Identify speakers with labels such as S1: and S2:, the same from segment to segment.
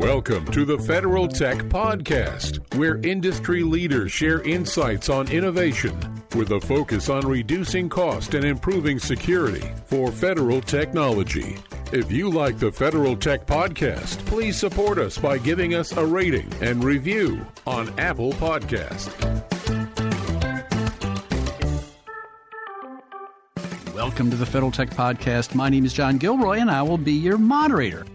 S1: Welcome to the Federal Tech Podcast, where industry leaders share insights on innovation with a focus on reducing cost and improving security for federal technology. If you like the Federal Tech Podcast, please support us by giving us a rating and review on Apple Podcast.
S2: Welcome to the Federal Tech Podcast. My name is John Gilroy, and I will be your moderator.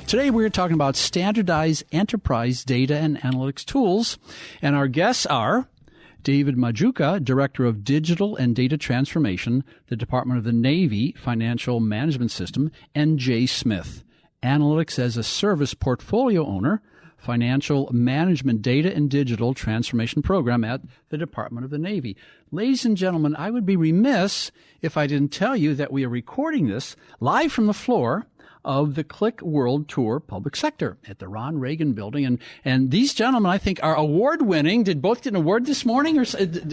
S2: Today, we're talking about standardized enterprise data and analytics tools, and our guests are David Majuka, Director of Digital and Data Transformation, the Department of the Navy Financial Management System, and Jay Smith, Analytics as a Service Portfolio Owner, Financial Management Data and Digital Transformation Program at the Department of the Navy. Ladies and gentlemen, I would be remiss if I didn't tell you that we are recording this live from the floor of the Click World Tour Public Sector at the Ron Reagan Building. And these gentlemen, I think, are award-winning. Did both get an award this morning? Or did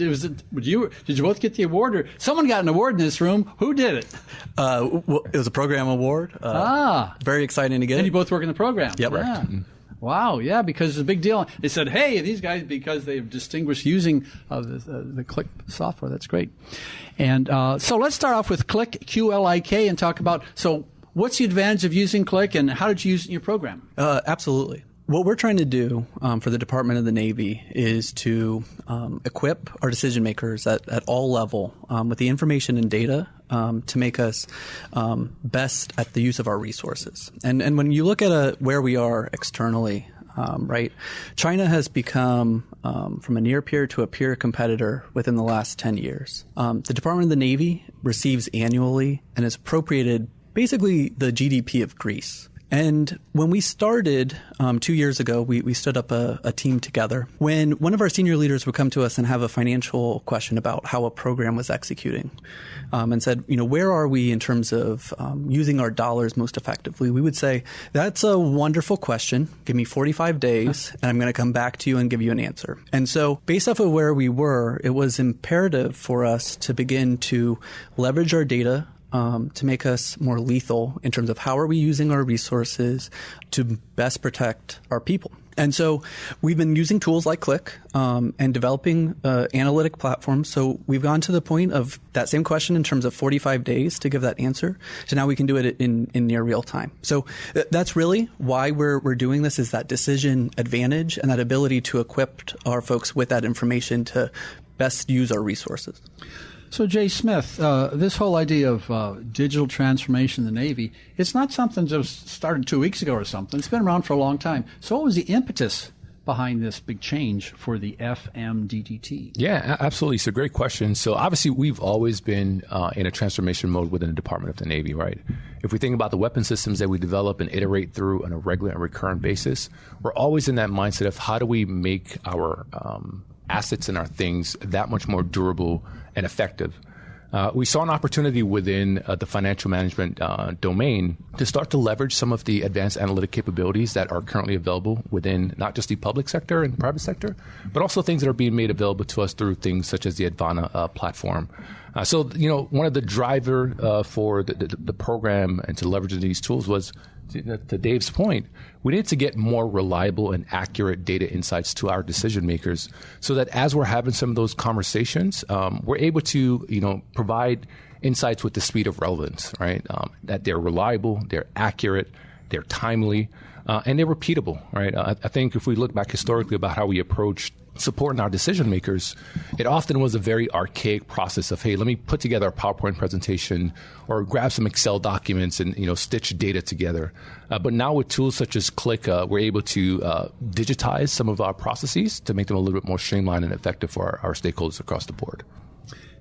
S2: you both get the award? Or someone got an award in this room? Who did it?
S3: Well, it was a program award. Very exciting to get.
S2: And you both work in the program.
S3: Yep.
S2: Yeah. Wow, yeah, because it's a big deal. They said, hey, these guys, because they've distinguished using the Click software. That's great. And so let's start off with Click, Q-L-I-K, and talk about, so what's the advantage of using Click, and how did you use it in your program?
S3: Absolutely. What we're trying to do for the Department of the Navy is to equip our decision makers at all level with the information and data to make us best at the use of our resources. And when you look at where we are externally, right, China has become from a near peer to a peer competitor within the last 10 years. The Department of the Navy receives annually and is appropriated basically the GDP of Greece. And when we started 2 years ago, we stood up a team together. When one of our senior leaders would come to us and have a financial question about how a program was executing and said, where are we in terms of using our dollars most effectively? We would say, that's a wonderful question. Give me 45 days, and I'm going to come back to you and give you an answer. And so based off of where we were, it was imperative for us to begin to leverage our data to make us more lethal in terms of how are we using our resources to best protect our people. And so we've been using tools like Click and developing analytic platforms. So we've gone to the point of that same question in terms of 45 days to give that answer. So now we can do it in near real time. So that's really why we're doing this, is that decision advantage and that ability to equip our folks with that information to best use our resources.
S2: So, Jay Smith, this whole idea of digital transformation in the Navy, it's not something that started 2 weeks ago or something. It's been around for a long time. So what was the impetus behind this big change for the FMDDT?
S4: Yeah, absolutely. It's a great question. So obviously, we've always been in a transformation mode within the Department of the Navy, right? If we think about the weapon systems that we develop and iterate through on a regular and recurrent basis, we're always in that mindset of how do we make our assets and our things that much more durable and effective. We saw an opportunity within the financial management domain to start to leverage some of the advanced analytic capabilities that are currently available within not just the public sector and the private sector, but also things that are being made available to us through things such as the Advana platform. So, one of the driver for the program and to leverage these tools was, to Dave's point, we need to get more reliable and accurate data insights to our decision makers so that as we're having some of those conversations, we're able to, provide insights with the speed of relevance, right? That they're reliable, they're accurate, they're timely, and they're repeatable, right? I think if we look back historically about how we approached supporting our decision makers, it often was a very archaic process of, hey, let me put together a PowerPoint presentation or grab some Excel documents and stitch data together. But now with tools such as Click, we're able to digitize some of our processes to make them a little bit more streamlined and effective for our stakeholders across the board.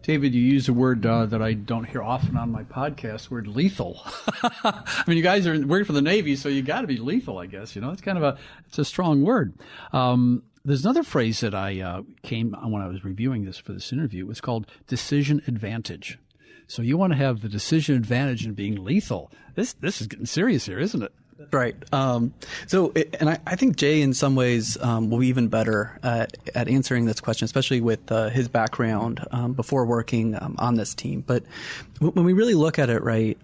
S2: David, you use a word that I don't hear often on my podcast, word lethal. I mean, you guys are working for the Navy, so you got to be lethal, I guess. It's kind of it's a strong word. There's another phrase that I came on when I was reviewing this for this interview. It was called decision advantage. So you want to have the decision advantage in being lethal. This is getting serious here, isn't it?
S3: Right. I think Jay, in some ways, will be even better at answering this question, especially with his background before working on this team. But when we really look at it, right,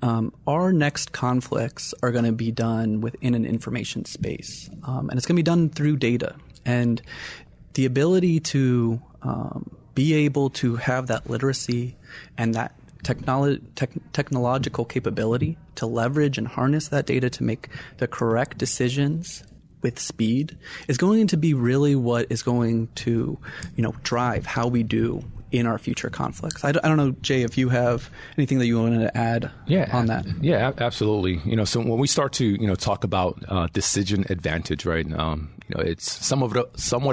S3: our next conflicts are going to be done within an information space, and it's going to be done through data. And the ability to be able to have that literacy and that technological capability to leverage and harness that data to make the correct decisions with speed is going to be really what is going to, drive how we do in our future conflicts. I don't know, Jay, if you have anything that you wanted to add on that.
S4: Yeah, absolutely. So when we start to, talk about decision advantage, right? It's somewhat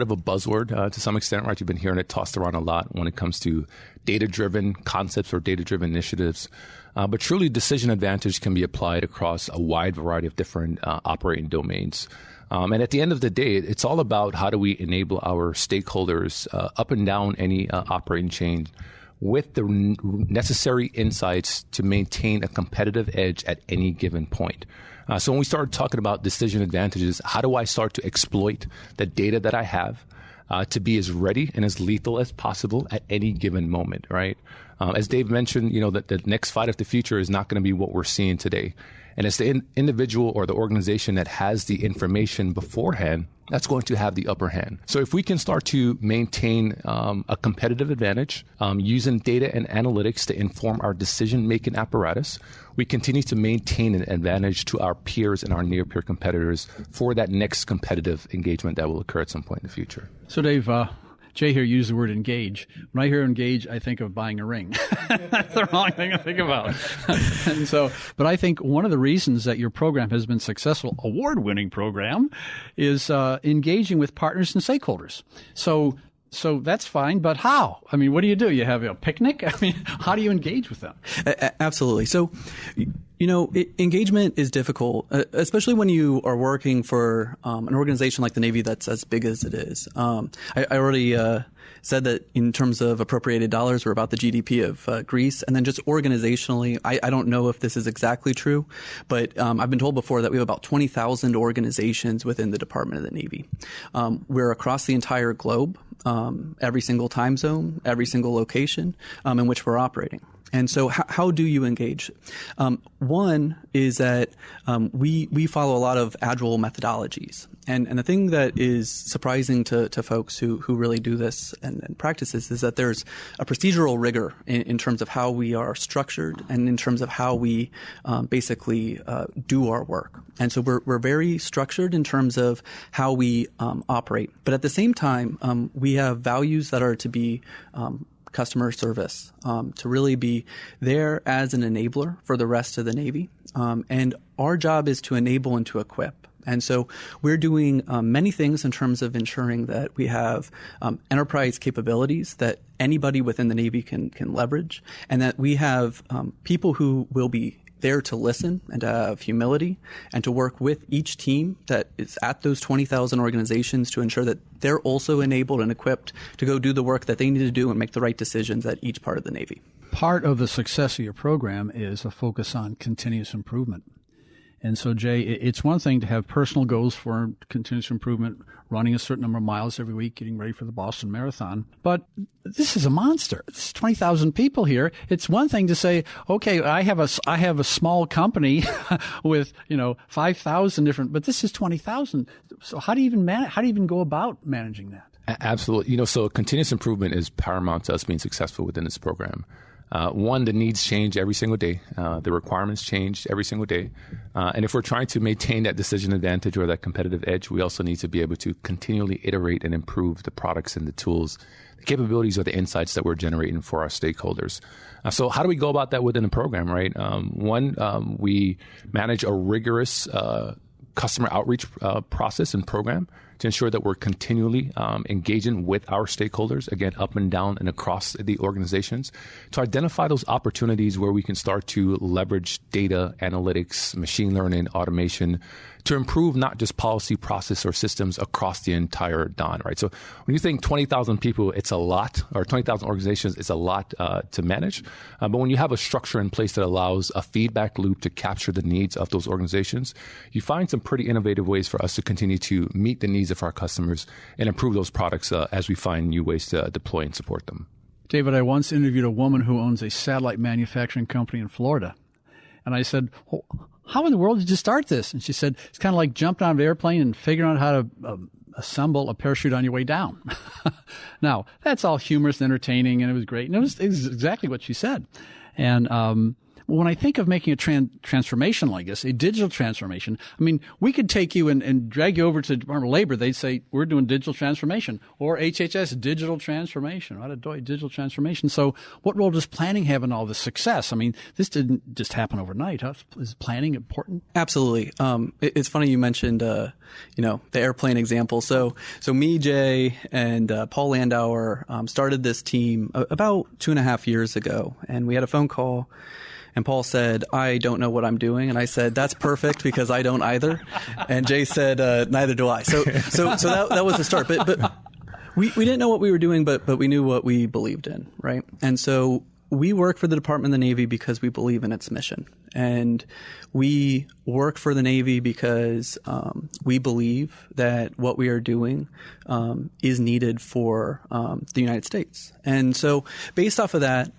S4: of a buzzword to some extent, right? You've been hearing it tossed around a lot when it comes to data-driven concepts or data-driven initiatives. But truly, decision advantage can be applied across a wide variety of different operating domains. And at the end of the day, it's all about how do we enable our stakeholders up and down any operating chain with the necessary insights to maintain a competitive edge at any given point. So when we start talking about decision advantages, how do I start to exploit the data that I have to be as ready and as lethal as possible at any given moment, right? As Dave mentioned, that the next fight of the future is not going to be what we're seeing today. And it's the individual or the organization that has the information beforehand that's going to have the upper hand. So if we can start to maintain a competitive advantage using data and analytics to inform our decision-making apparatus, we continue to maintain an advantage to our peers and our near-peer competitors for that next competitive engagement that will occur at some point in the future.
S2: So Dave, Jay here used the word engage. When I hear engage, I think of buying a ring. That's the wrong thing to think about. But I think one of the reasons that your program has been successful, award-winning program, is engaging with partners and stakeholders. So that's fine, but how? I mean, what do? You have a picnic? I mean, how do you engage with them?
S3: Absolutely. So, engagement is difficult, especially when you are working for an organization like the Navy that's as big as it is. I already said that in terms of appropriated dollars, we're about the GDP of Greece. And then just organizationally, I don't know if this is exactly true, but I've been told before that we have about 20,000 organizations within the Department of the Navy. We're across the entire globe, every single time zone, every single location in which we're operating. And so how do you engage? One is that we follow a lot of agile methodologies. And the thing that is surprising to folks who really do this and practice this is that there's a procedural rigor in terms of how we are structured and in terms of how we basically do our work. And so we're very structured in terms of how we operate. But at the same time, we have values that are to be customer service, to really be there as an enabler for the rest of the Navy. And our job is to enable and to equip. And so we're doing many things in terms of ensuring that we have enterprise capabilities that anybody within the Navy can leverage, and that we have people who will be there to listen and to have humility and to work with each team that is at those 20,000 organizations to ensure that they're also enabled and equipped to go do the work that they need to do and make the right decisions at each part of the Navy.
S2: Part of the success of your program is a focus on continuous improvement. And so, Jay, it's one thing to have personal goals for continuous improvement, running a certain number of miles every week, getting ready for the Boston Marathon. But this is a monster. This is 20,000 people here. It's one thing to say, okay, I have a small company with 5,000 different, but this is 20,000. So how do you even go about managing that?
S4: Absolutely. So continuous improvement is paramount to us being successful within this program. One, the needs change every single day. The requirements change every single day. And if we're trying to maintain that decision advantage or that competitive edge, we also need to be able to continually iterate and improve the products and the tools, the capabilities or the insights that we're generating for our stakeholders. So how do we go about that within the program, right? We manage a rigorous customer outreach process and program to ensure that we're continually engaging with our stakeholders, again, up and down and across the organizations, to identify those opportunities where we can start to leverage data, analytics, machine learning, automation, to improve not just policy, process, or systems across the entire DON, right? So when you think 20,000 people, it's a lot, or 20,000 organizations, it's a lot to manage. But when you have a structure in place that allows a feedback loop to capture the needs of those organizations, you find some pretty innovative ways for us to continue to meet the needs of our customers and improve those products as we find new ways to deploy and support them.
S2: David, I once interviewed a woman who owns a satellite manufacturing company in Florida. And I said, oh, how in the world did you start this? And she said, it's kind of like jumping out of an airplane and figuring out how to assemble a parachute on your way down. Now, that's all humorous and entertaining, and it was great. And it was exactly what she said. And when I think of making a transformation like this, a digital transformation, I mean, we could take you and drag you over to the Department of Labor. They'd say, we're doing digital transformation. Or HHS, digital transformation. Digital transformation. So what role does planning have in all this success? I mean, this didn't just happen overnight. Is planning important?
S3: Absolutely. It's funny you mentioned, the airplane example. So me, Jay, and Paul Landauer started this team about 2.5 years ago. And we had a phone call. And Paul said, I don't know what I'm doing. And I said, that's perfect because I don't either. And Jay said, neither do I. So that was the start. But we didn't know what we were doing, but we knew what we believed in, right? And so we work for the Department of the Navy because we believe in its mission. And we work for the Navy because we believe that what we are doing is needed for the United States. And so based off of that,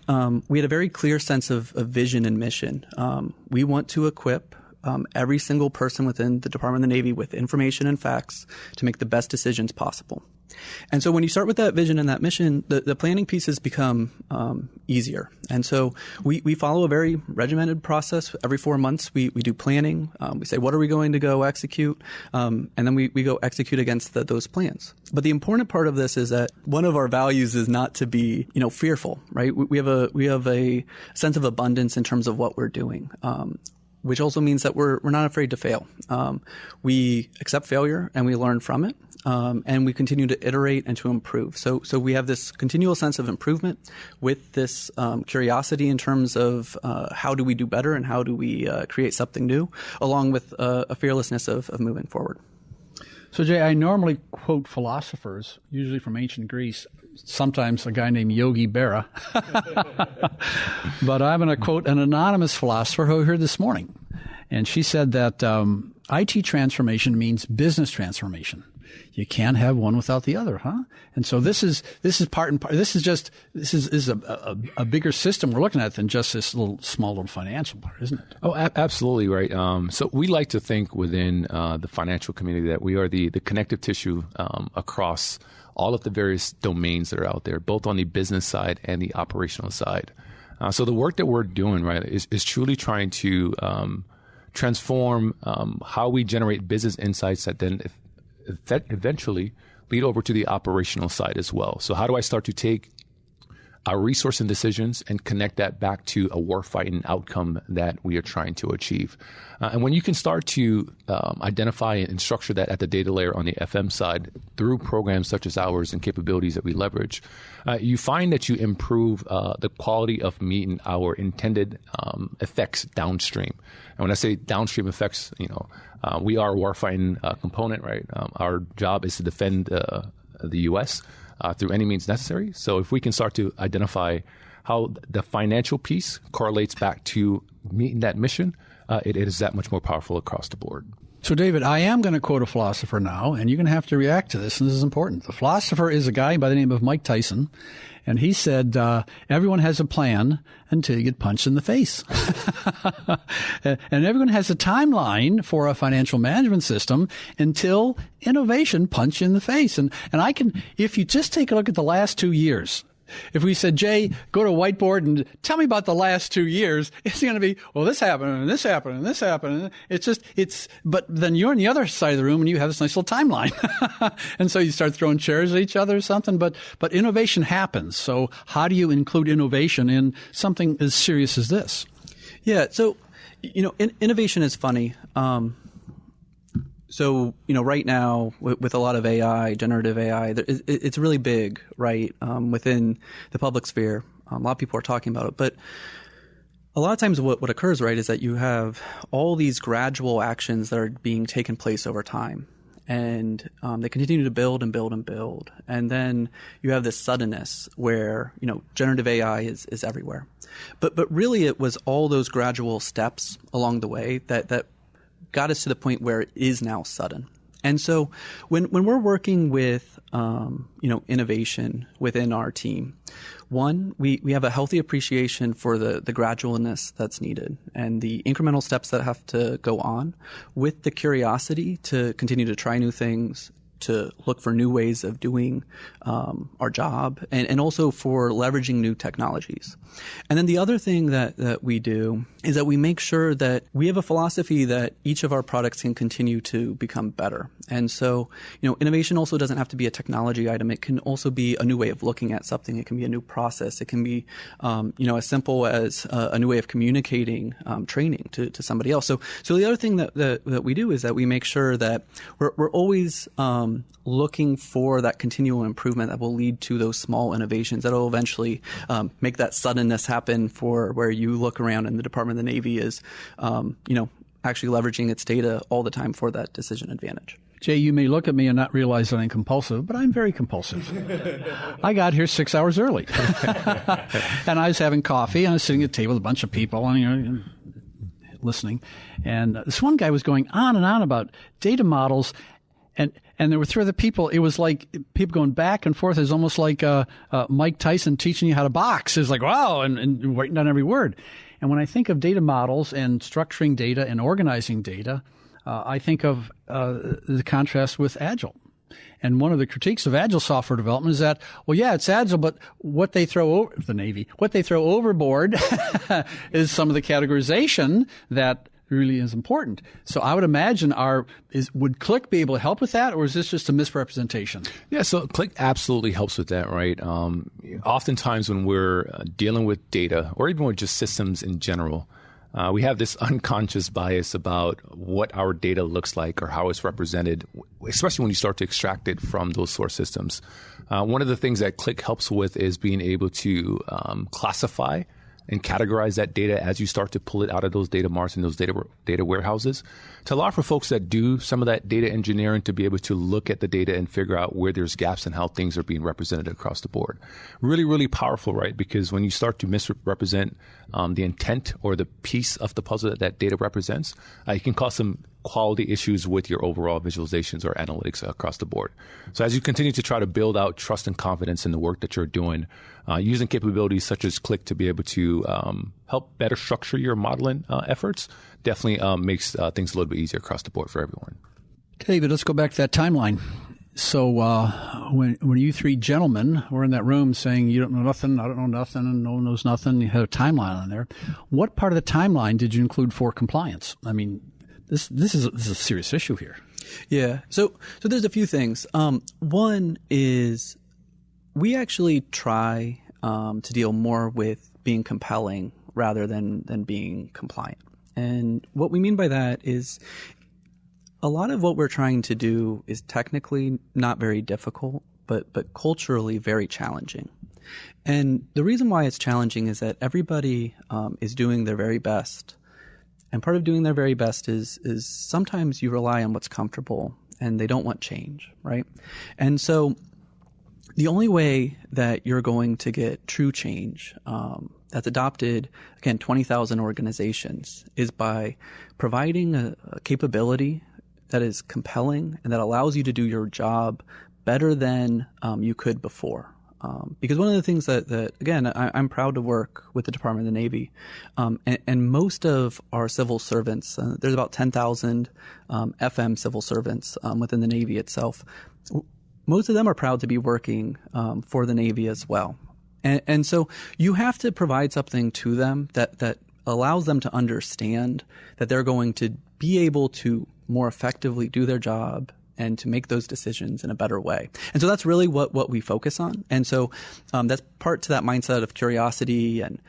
S3: we had a very clear sense of vision and mission. We want to equip every single person within the Department of the Navy with information and facts to make the best decisions possible. And so when you start with that vision and that mission, the planning pieces become easier. And so we follow a very regimented process. Every 4 months, we do planning. We say, what are we going to go execute? And then we go execute against those plans. But the important part of this is that one of our values is not to be, fearful, right? We have a sense of abundance in terms of what we're doing. Which also means that we're not afraid to fail. We accept failure and we learn from it, and we continue to iterate and to improve. So we have this continual sense of improvement with this curiosity in terms of how do we do better and how do we create something new, along with a fearlessness of moving forward.
S2: So, Jay, I normally quote philosophers, usually from ancient Greece, sometimes a guy named Yogi Berra. But I'm going to quote an anonymous philosopher who I heard this morning. And she said that IT transformation means business transformation. You can't have one without the other, huh? And so this is part and part. This is a bigger system we're looking at than just this small little financial part, isn't it?
S4: Oh, absolutely right. So we like to think within the financial community that we are the connective tissue across all of the various domains that are out there, both on the business side and the operational side. So the work that we're doing, right, is truly trying to transform how we generate business insights that then eventually lead over to the operational side as well. So how do I start to take our resource and decisions and connect that back to a warfighting outcome that we are trying to achieve? And when you can start to identify and structure that at the data layer on the FM side through programs such as ours and capabilities that we leverage, you find that you improve the quality of meeting our intended effects downstream. And when I say downstream effects, we are a warfighting component, right? Our job is to defend the U.S. Through any means necessary. So if we can start to identify how the financial piece correlates back to meeting that mission, it is that much more powerful across the board.
S2: So, David, I am going to quote a philosopher now, and you're going to have to react to this, and this is important. The philosopher is a guy by the name of Mike Tyson, and he said, everyone has a plan until you get punched in the face. And everyone has a timeline for a financial management system until innovation punch you in the face. And I can, if you just take a look at the last 2 years, if we said, Jay, go to a whiteboard and tell me about the last 2 years, it's going to be, well, this happened and this happened and this happened. But then you're on the other side of the room and you have this nice little timeline. And so you start throwing chairs at each other or something, but innovation happens. So how do you include innovation in something as serious as this?
S3: Yeah. So, innovation is funny. So, right now with a lot of AI, generative AI, it's really big, right, within the public sphere. A lot of people are talking about it. But a lot of times what occurs, right, is that you have all these gradual actions that are being taken place over time. And they continue to build and build and build. And then you have this suddenness where, generative AI is everywhere. But really it was all those gradual steps along the way that got us to the point where it is now sudden. And so when we're working with, innovation within our team, one, we have a healthy appreciation for the gradualness that's needed and the incremental steps that have to go on with the curiosity to continue to try new things, to look for new ways of doing our job, and also for leveraging new technologies. And then the other thing that we do is that we make sure that we have a philosophy that each of our products can continue to become better. And so, innovation also doesn't have to be a technology item. It can also be a new way of looking at something. It can be a new process. It can be, as simple as a new way of communicating training to somebody else. So the other thing that we do is that we make sure that we're always looking for that continual improvement that will lead to those small innovations that will eventually make that suddenness happen for where you look around and the Department of the Navy is, actually leveraging its data all the time for that decision advantage.
S2: Jay, you may look at me and not realize that I'm compulsive, but I'm very compulsive. I got here 6 hours early. And I was having coffee, and I was sitting at a table with a bunch of people, and listening. And this one guy was going on and on about data models, and there were three other people. It was like people going back and forth. It was almost like Mike Tyson teaching you how to box. It was like, wow, and writing down every word. And when I think of data models and structuring data and organizing data, I think of the contrast with Agile. And one of the critiques of Agile software development is that, well, yeah, it's Agile, but what they throw over the Navy, what they throw overboard is some of the categorization that really is important. So I would imagine would Click be able to help with that, or is this just a misrepresentation?
S4: Yeah, so Click absolutely helps with that, right? Oftentimes when we're dealing with data, or even with just systems in general, we have this unconscious bias about what our data looks like or how it's represented, especially when you start to extract it from those source systems. One of the things that Click helps with is being able to classify and categorize that data as you start to pull it out of those data marts and those data warehouses, to allow for folks that do some of that data engineering to be able to look at the data and figure out where there's gaps and how things are being represented across the board. Really, really powerful, right? Because when you start to misrepresent the intent or the piece of the puzzle that data represents, it can cause some quality issues with your overall visualizations or analytics across the board. So as you continue to try to build out trust and confidence in the work that you're doing, using capabilities such as Click to be able to help better structure your modeling efforts definitely makes things a little bit easier across the board for everyone.
S2: David, let's go back to that timeline. So when you three gentlemen were in that room saying you don't know nothing, I don't know nothing, and no one knows nothing, you had a timeline on there. What part of the timeline did you include for compliance? I mean, this is a serious issue here.
S3: Yeah. So there's a few things. One is we actually try to deal more with being compelling rather than being compliant. And what we mean by that is a lot of what we're trying to do is technically not very difficult, but culturally very challenging. And the reason why it's challenging is that everybody is doing their very best. And part of doing their very best is sometimes you rely on what's comfortable and they don't want change, right? And so the only way that you're going to get true change that's adopted, again, 20,000 organizations, is by providing a capability that is compelling and that allows you to do your job better than you could before. Because one of the things that again, I'm proud to work with the Department of the Navy, and most of our civil servants, there's about 10,000 FM civil servants within the Navy itself. Most of them are proud to be working for the Navy as well. And so you have to provide something to them that allows them to understand that they're going to be able to more effectively do their job and to make those decisions in a better way. And so that's really what we focus on. And so that's part to that mindset of curiosity and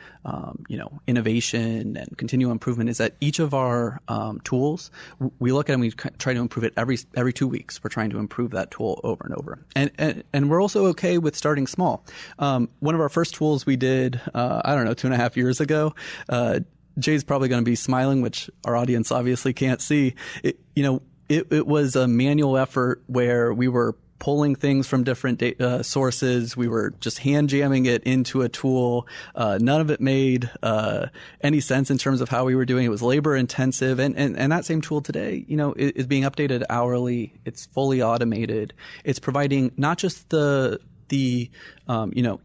S3: innovation and continual improvement, is that each of our tools, we look at and we try to improve it every 2 weeks. We're trying to improve that tool over and over. And we're also okay with starting small. One of our first tools we did, 2.5 years ago, Jay's probably going to be smiling, which our audience obviously can't see. It was a manual effort where we were pulling things from different sources. We were just hand jamming it into a tool. None of it made any sense in terms of how we were doing it. It was labor intensive. And that same tool today, is being updated hourly. It's fully automated. It's providing not just the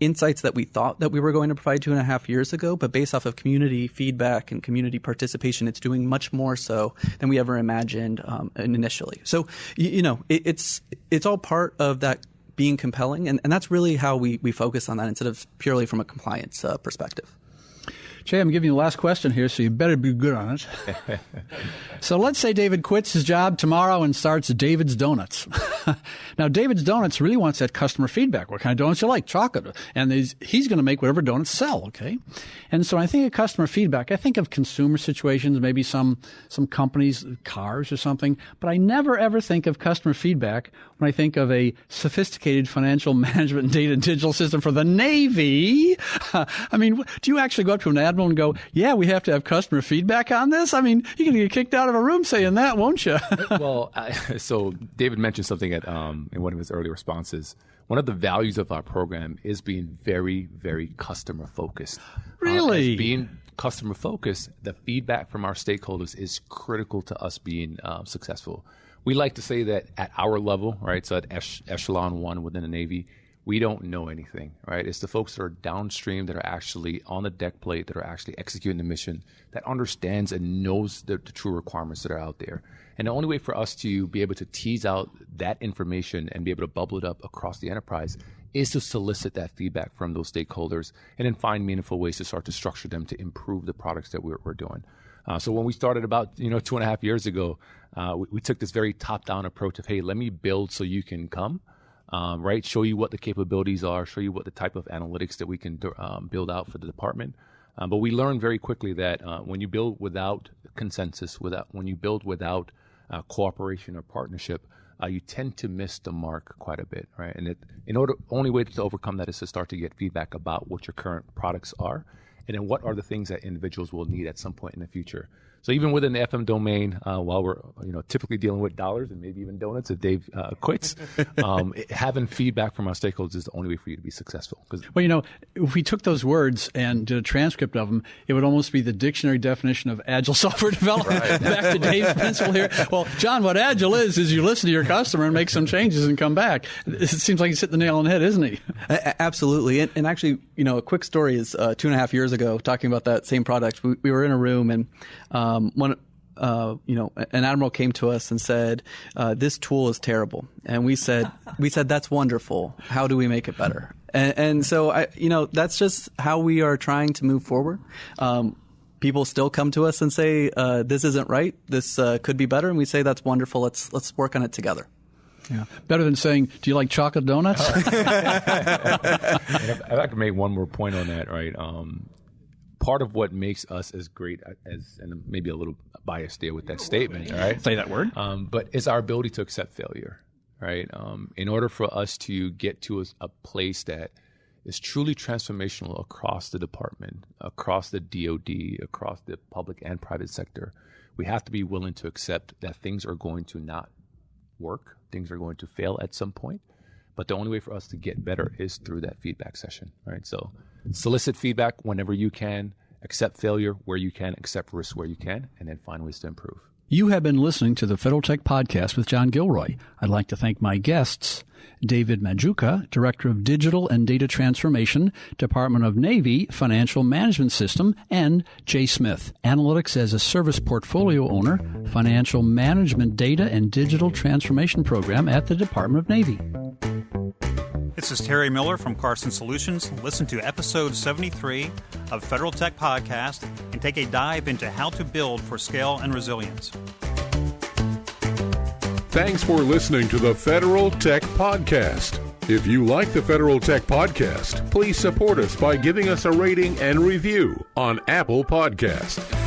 S3: insights that we thought that we were going to provide 2.5 years ago, but based off of community feedback and community participation, it's doing much more so than we ever imagined initially. So, it's all part of that being compelling, and that's really how we focus on that instead of purely from a compliance perspective.
S2: Jay, I'm giving you the last question here, so you better be good on it. So let's say David quits his job tomorrow and starts David's Donuts. Now, David's Donuts really wants that customer feedback. What kind of donuts you like? Chocolate. And he's going to make whatever donuts sell, okay? And so I think of customer feedback. I think of consumer situations, maybe some companies, cars or something. But I never, ever think of customer feedback when I think of a sophisticated financial management and data digital system for the Navy. I mean, do you actually go up to an admiral and go, yeah, we have to have customer feedback on this? I mean, you're going to get kicked out of a room saying that, won't you?
S4: Well, so David mentioned something in one of his early responses. One of the values of our program is being very, very customer focused.
S2: Really?
S4: Being customer focused, the feedback from our stakeholders is critical to us being successful. We like to say that at our level, right, so at echelon 1 within the Navy, we don't know anything, right? It's the folks that are downstream that are actually on the deck plate, that are actually executing the mission, that understands and knows the true requirements that are out there. And the only way for us to be able to tease out that information and be able to bubble it up across the enterprise is to solicit that feedback from those stakeholders and then find meaningful ways to start to structure them to improve the products that we're doing. So when we started about 2.5 years ago, we took this very top-down approach of, hey, let me build so you can come. Right? Show you what the capabilities are, show you what the type of analytics that we can build out for the department. But we learned very quickly that when you build without consensus, when you build without cooperation or partnership, you tend to miss the mark quite a bit, right? And only way to overcome that is to start to get feedback about what your current products are, and then what are the things that individuals will need at some point in the future. So even within the FM domain, while we're typically dealing with dollars and maybe even donuts if Dave quits, having feedback from our stakeholders is the only way for you to be successful.
S2: Well, if we took those words and did a transcript of them, it would almost be the dictionary definition of agile software development. Right. Back to Dave's principle here. Well, John, what agile is you listen to your customer and make some changes and come back. It seems like he's hit the nail on the head, isn't he?
S3: Absolutely. And actually, a quick story is 2.5 years ago, talking about that same product, we were in a room and an admiral came to us and said, this tool is terrible. And we said, that's wonderful. How do we make it better? And so, that's just how we are trying to move forward. People still come to us and say, this isn't right. This could be better. And we say, that's wonderful. Let's work on it together.
S2: Yeah. Better than saying, do you like chocolate donuts?
S4: If I could make one more point on that, right? Part of what makes us as great as, and maybe a little biased there with that statement, right?
S2: Say that word.
S4: But it's our ability to accept failure, right? In order for us to get to a place that is truly transformational across the department, across the DoD, across the public and private sector, we have to be willing to accept that things are going to not work, things are going to fail at some point. But the only way for us to get better is through that feedback session, right? So solicit feedback whenever you can, accept failure where you can, accept risk where you can, and then find ways to improve.
S2: You have been listening to the Federal Tech Podcast with John Gilroy. I'd like to thank my guests, David Majuka, Director of Digital and Data Transformation, Department of Navy Financial Management System, and Jay Smith, Analytics as a Service Portfolio Owner, Financial Management Data and Digital Transformation Program at the Department of Navy.
S5: This is Terry Miller from Carson Solutions. Listen to episode 73 of Federal Tech Podcast and take a dive into how to build for scale and resilience.
S1: Thanks for listening to the Federal Tech Podcast. If you like the Federal Tech Podcast, please support us by giving us a rating and review on Apple Podcast.